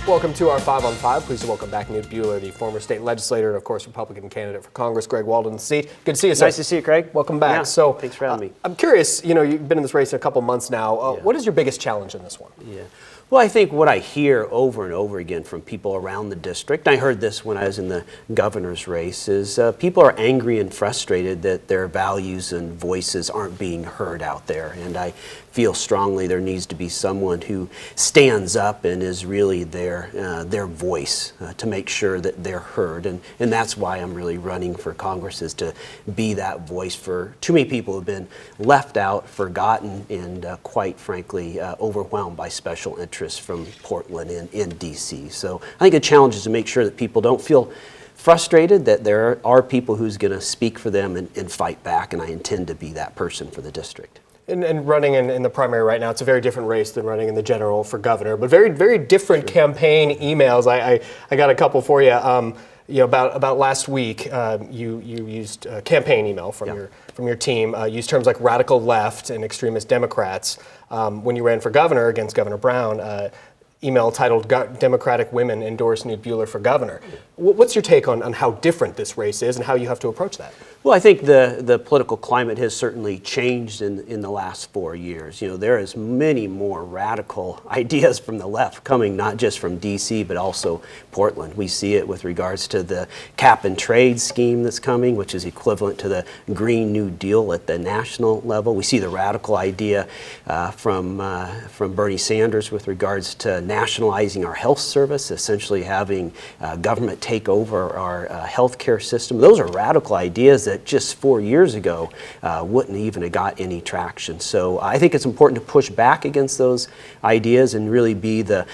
Welcome to our 5 on 5. Please welcome back Knute Buehler, the former state legislator and, of course, Republican candidate for Congress, Greg Walden. Seat. Good to see you, sir. Nice to see you, Craig. Welcome back. Yeah, So, thanks for having me. I'm curious, you've been in this race a couple months now. What is your biggest challenge in this one? Yeah. Well, I think what I hear over and over again from people around the district, I heard this when I was in the governor's race, is people are angry and frustrated that their values and voices aren't being heard out there. And I feel strongly there needs to be someone who stands up and is really their voice to make sure that they're heard. And that's why I'm really running for Congress, is to be that voice for too many people who have been left out, forgotten, and quite frankly, overwhelmed by special interests from Portland and in D.C. So I think the challenge is to make sure that people don't feel frustrated, that there are people who's going to speak for them and fight back, and I intend to be that person for the district. And running in the primary right now, it's a very different race than running in the general for governor, but very, very different campaign emails. I got a couple for you. About last week, you used a campaign email from your team, used terms like radical left and extremist Democrats when you ran for governor against Governor Brown. Email titled "Democratic Women Endorse Knute Buehler for Governor." What's your take on how different this race is and how you have to approach that? Well, I think the political climate has certainly changed in the last 4 years. There is many more radical ideas from the left coming, not just from D.C., but also Portland. We see it with regards to the cap and trade scheme that's coming, which is equivalent to the Green New Deal at the national level. We see the radical idea from Bernie Sanders with regards to nationalizing our health service, essentially having government take over our health care system. Those are radical ideas that just 4 years ago wouldn't even have got any traction. So I think it's important to push back against those ideas and really be the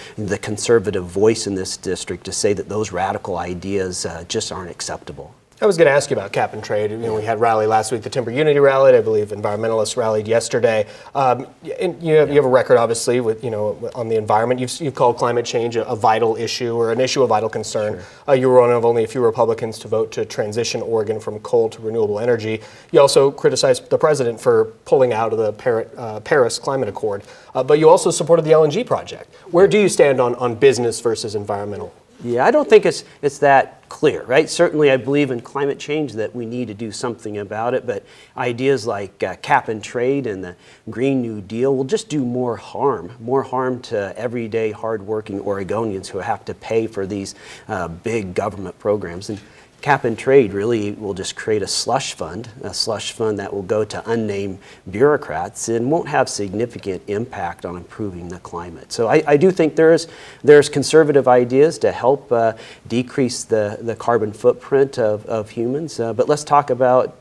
conservative voice in this district to say that those radical ideas just aren't acceptable. I was going to ask you about cap and trade. We had rally last week, the Timber Unity rallied. I believe environmentalists rallied yesterday. And you have a record, obviously, with on the environment. You've called climate change a vital issue or an issue of vital concern. Sure. You were one of only a few Republicans to vote to transition Oregon from coal to renewable energy. You also criticized the president for pulling out of the Paris Climate Accord. But you also supported the LNG project. Where do you stand on business versus environmental? Yeah, I don't think it's that clear, right? Certainly I believe in climate change, that we need to do something about it, but ideas like cap and trade and the Green New Deal will just do more harm to everyday hardworking Oregonians who have to pay for these big government programs. And cap and trade really will just create a slush fund that will go to unnamed bureaucrats and won't have significant impact on improving the climate. So I do think there's conservative ideas to help decrease the carbon footprint of humans. But let's talk about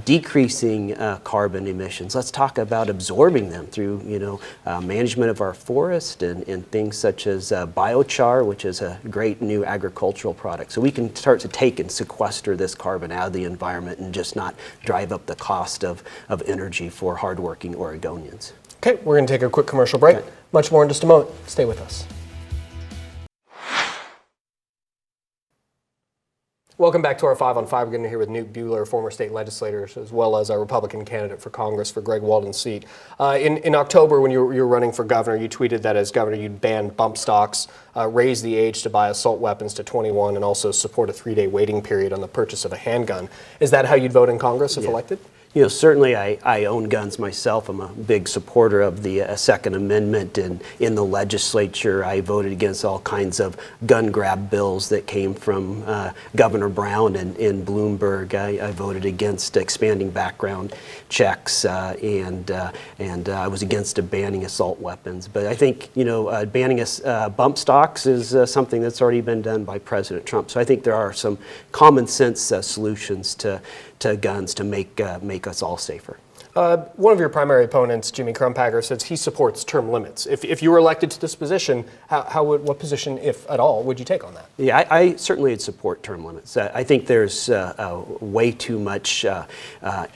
decreasing carbon emissions. Let's talk about absorbing them through management of our forest and things such as biochar, which is a great new agricultural product. So we can start to take and sequester this carbon out of the environment and just not drive up the cost of energy for hardworking Oregonians. Okay, we're going to take a quick commercial break. Okay. Much more in just a moment. Stay with us. Welcome back to our 5 on 5. We're going to hear with Knute Buehler, former state legislator, as well as our Republican candidate for Congress for Greg Walden's seat. In October, when you were running for governor, you tweeted that as governor you'd ban bump stocks, raise the age to buy assault weapons to 21, and also support a 3-day waiting period on the purchase of a handgun. Is that how you'd vote in Congress if elected? Certainly I own guns myself. I'm a big supporter of the Second Amendment, and in the legislature I voted against all kinds of gun grab bills that came from Governor Brown and Bloomberg. I voted against expanding background checks and I was against banning assault weapons. But I think banning bump stocks is something that's already been done by President Trump. So I think there are some common sense solutions to guns to make us all safer. One of your primary opponents, Jimmy Crumpacker, says he supports term limits. If you were elected to this position, what position, if at all, would you take on that? Yeah, I certainly would support term limits. I think there's way too much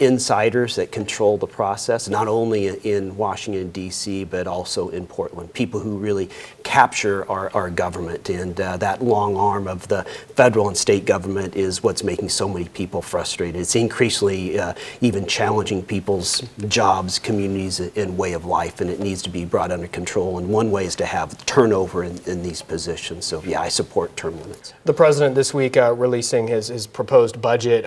insiders that control the process, not only in Washington, D.C., but also in Portland. People who really capture our government, and that long arm of the federal and state government is what's making so many people frustrated. It's increasingly even challenging people people's jobs, communities, and way of life, and it needs to be brought under control. And one way is to have turnover in these positions. So yeah, I support term limits. The president this week releasing his proposed budget.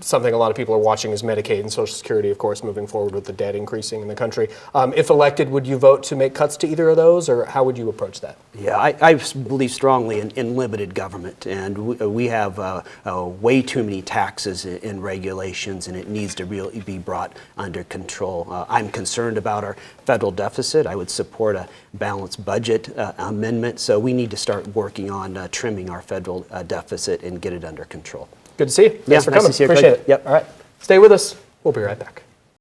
Something a lot of people are watching is Medicaid and Social Security, of course, moving forward with the debt increasing in the country. If elected, would you vote to make cuts to either of those, or how would you approach that? Yeah, I believe strongly in limited government, and we have way too many taxes and regulations, and it needs to really be brought under control. I'm concerned about our federal deficit. I would support a balanced budget amendment, so we need to start working on trimming our federal deficit and get it under control. Good to see you. Thanks for nice coming. to see you, Appreciate Greg. it. Yep. All right. Stay with us. We'll be right back.